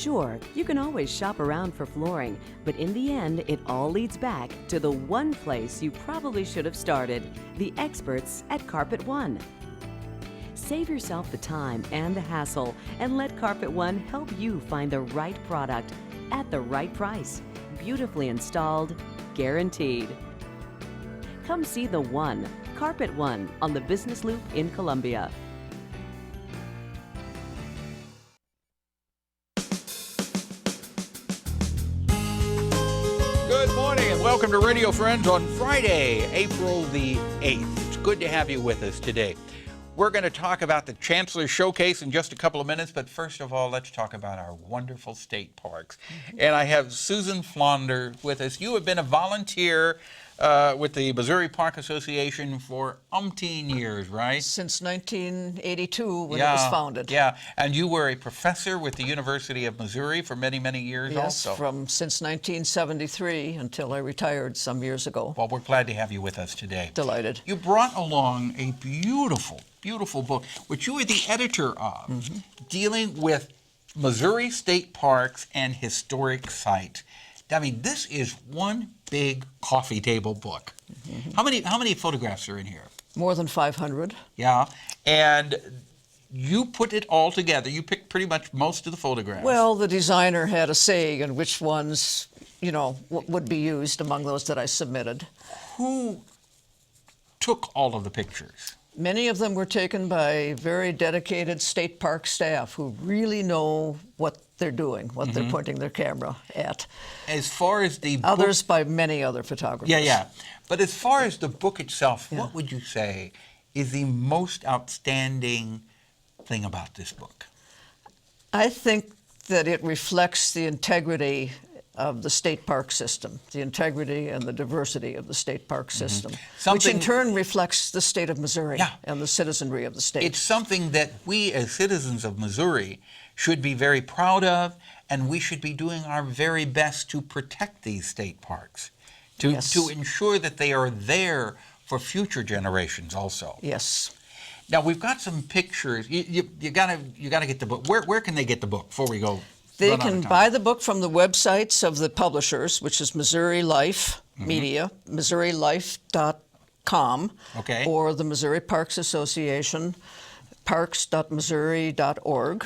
Sure, you can always shop around for flooring, but in the end, it all leads back to the one place you probably should have started, the experts at Carpet One. Save yourself the time and the hassle and let Carpet One help you find the right product at the right price. Beautifully installed, guaranteed. Come see the One, Carpet One, on the Business Loop in Columbia. Good morning and welcome to Radio Friends on Friday, April the 8th. It's good to have you with us today. We're going to talk about the Chancellor Showcase in just a couple of minutes, but first of all, let's talk about our wonderful state parks. And I have Susan Flader with us. You have been a volunteer with the Missouri Park Association for umpteen years, right? Since 1982, when it was founded. Yeah, and you were a professor with the University of Missouri for many, many years also. Yes, since 1973 until I retired some years ago. Well, we're glad to have you with us today. Delighted. You brought along a beautiful book, which you were the editor of, dealing with Missouri state parks and historic sites. I mean, this is one big coffee table book. How many photographs are in here? More than 500. Yeah, and you put it all together. You picked pretty much most of the photographs. Well, the designer had a say in which ones, would be used among those that I submitted. Who took all of the pictures? Many of them were taken by very dedicated state park staff who really know what they're doing, what they're pointing their camera at. As far as the Others by many other photographers. Yeah. But as far as the book itself, what would you say is the most outstanding thing about this book? I think that it reflects the integrity of the state park system, the integrity and the diversity of the state park system, which in turn reflects the state of Missouri and the citizenry of the state. It's something that we as citizens of Missouri should be very proud of, and we should be doing our very best to protect these state parks, to ensure that they are there for future generations also. Yes. Now, we've got some pictures. You gotta get the book. Where can they get the book before we go? They can buy the book from the websites of the publishers, which is Missouri Life Media, MissouriLife.com, or the Missouri Parks Association, parks.missouri.org,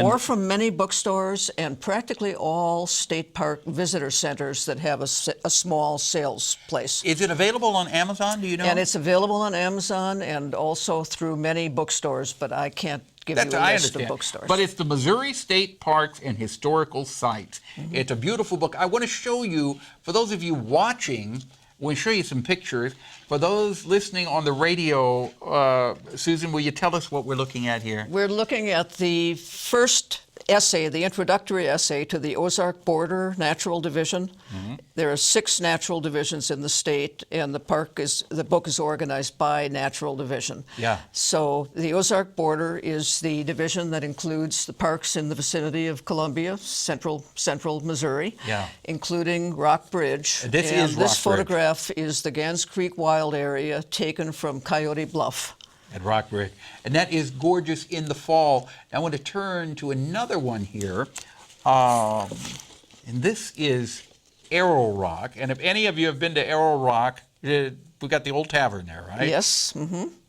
or from many bookstores and practically all state park visitor centers that have a small sales place. Is it available on Amazon, do you know? And it's available on Amazon and also through many bookstores, but I can't give you a list of bookstores. But it's the Missouri State Parks and Historical Sites. It's a beautiful book. I want to show you, for those of you watching, we'll show you some pictures. For those listening on the radio, Susan, will you tell us what we're looking at here? We're looking at the first essay, the introductory essay to the Ozark Border Natural Division. There are 6 natural divisions in the state, and the book is organized by natural division. So the Ozark Border is the division that includes the parks in the vicinity of Columbia, central Missouri, including Rock Bridge. This photograph is the Gans Creek Wild Area taken from Coyote Bluff. At Rock Bridge. And that is gorgeous in the fall. Now, I want to turn to another one here. And this is Arrow Rock. And if any of you have been to Arrow Rock, we've got the old tavern there, right? Yes.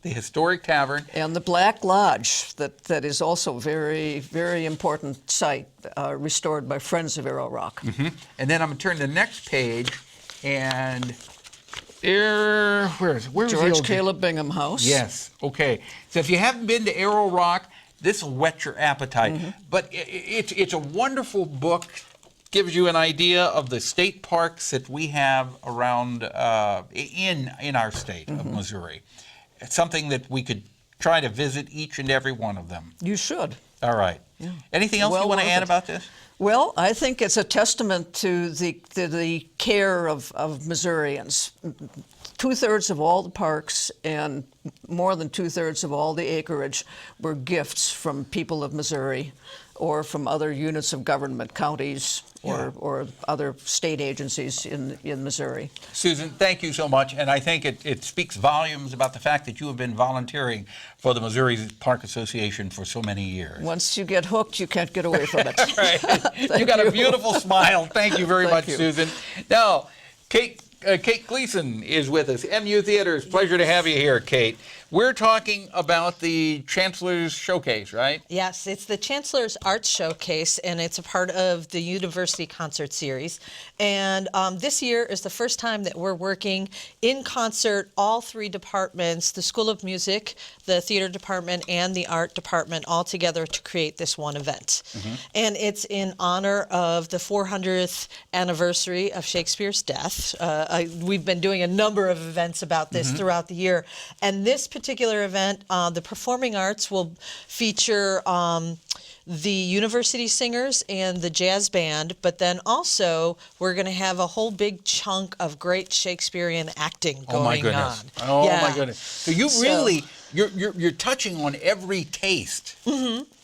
The historic tavern. And the Black Lodge, that is also very, very important site, restored by Friends of Arrow Rock. And then I'm going to turn to the next page, and where's George Caleb Bingham House. Yes. Okay. So if you haven't been to Arrow Rock, this will whet your appetite. But it's a wonderful book. Gives you an idea of the state parks that we have around in our state of Missouri. It's something that we could try to visit each and every one of them. You should. All right. Anything else you want to add about this? Well, I think it's a testament to the care of Missourians 2/3 of all the parks and more than 2/3 of all the acreage were gifts from people of Missouri or from other units of government, counties or other state agencies in Missouri. Susan, thank you so much. And I think it speaks volumes about the fact that you have been volunteering for the Missouri Park Association for so many years. Once you get hooked, you can't get away from it. Right. You got a beautiful smile. Thank you very much, you. Susan. Now, Kate Gleason is with us. MU Theaters, pleasure to have you here, Kate. We're talking about the Chancellor's Showcase, right? Yes, it's the Chancellor's Arts Showcase, and it's a part of the University Concert Series. And this year is the first time that we're working in concert, all three departments, the School of Music, the Theater Department, and the Art Department, all together to create this one event. And it's in honor of the 400th anniversary of Shakespeare's death. We've been doing a number of events about this throughout the year. And this particular event, the performing arts will feature the university singers and the jazz band, but then also we're going to have a whole big chunk of great Shakespearean acting going on. Oh my goodness! Oh my goodness! So you're touching on every taste.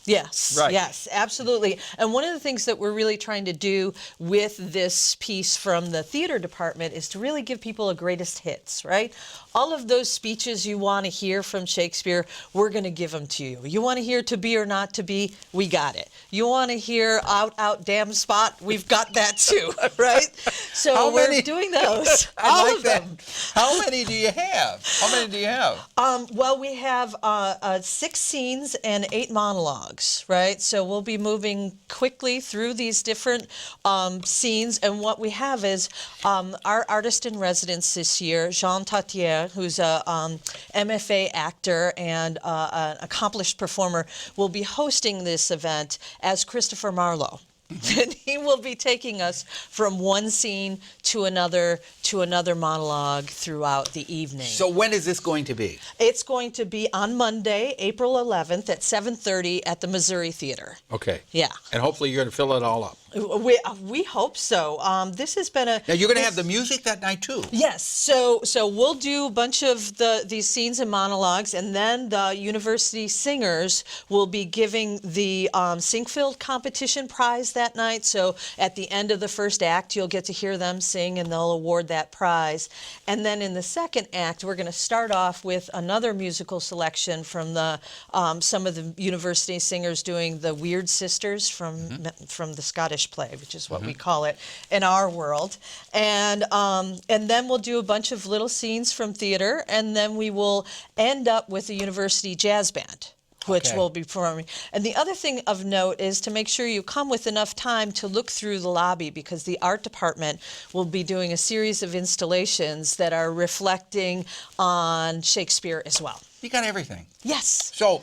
Yes, right. Yes, absolutely. And one of the things that we're really trying to do with this piece from the theater department is to really give people a greatest hits, right? All of those speeches you want to hear from Shakespeare, we're going to give them to you. You want to hear To Be or Not to Be, we got it. You want to hear Out, Damn Spot, we've got that too, right? So we're doing those. All of them. How many do you have? How many do you have? Well, we have 6 scenes and 8 monologues, right? So we'll be moving quickly through these different scenes. And what we have is our artist in residence this year, Jean Tatier, who's a MFA actor and an accomplished performer, will be hosting this event as Christopher Marlowe. And he will be taking us from one scene to another monologue throughout the evening. So when is this going to be? It's going to be on Monday, April 11th at 7:30 at the Missouri Theater. Okay. Yeah. And hopefully you're going to fill it all up. We hope so. This has been a... Now you're going to have the music that night too. Yes. So we'll do a bunch of these scenes and monologues, and then the university singers will be giving the Singfield competition prize that night. So at the end of the first act, you'll get to hear them sing, and they'll award that prize. And then in the second act, we're going to start off with another musical selection from the some of the university singers doing the Weird Sisters from the Scottish play, which is what we call it in our world. And then we'll do a bunch of little scenes from theater, and then we will end up with a university jazz band, which will be performing. And the other thing of note is to make sure you come with enough time to look through the lobby, because the art department will be doing a series of installations that are reflecting on Shakespeare as well. You got everything. Yes. So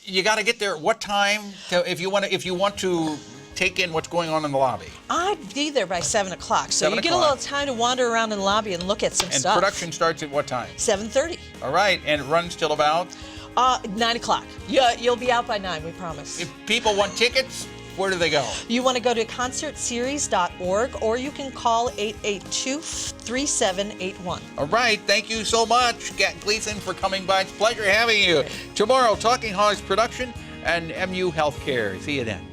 you got to get there at what time if you want to take in what's going on in the lobby? I'd be there by 7 o'clock, so 7 you get a o'clock. little time to wander around in the lobby and look at some And stuff. production starts at what time? 7:30. All right, and it runs till about? 9 o'clock. Yeah, you'll be out by 9, we promise. If people want tickets, where do they go? You want to go to concertseries.org, or you can call 882-3781. All right, thank you so much, Gleason, for coming by. It's a pleasure having you. Tomorrow, Talking Hogs Production and MU Healthcare. See you then.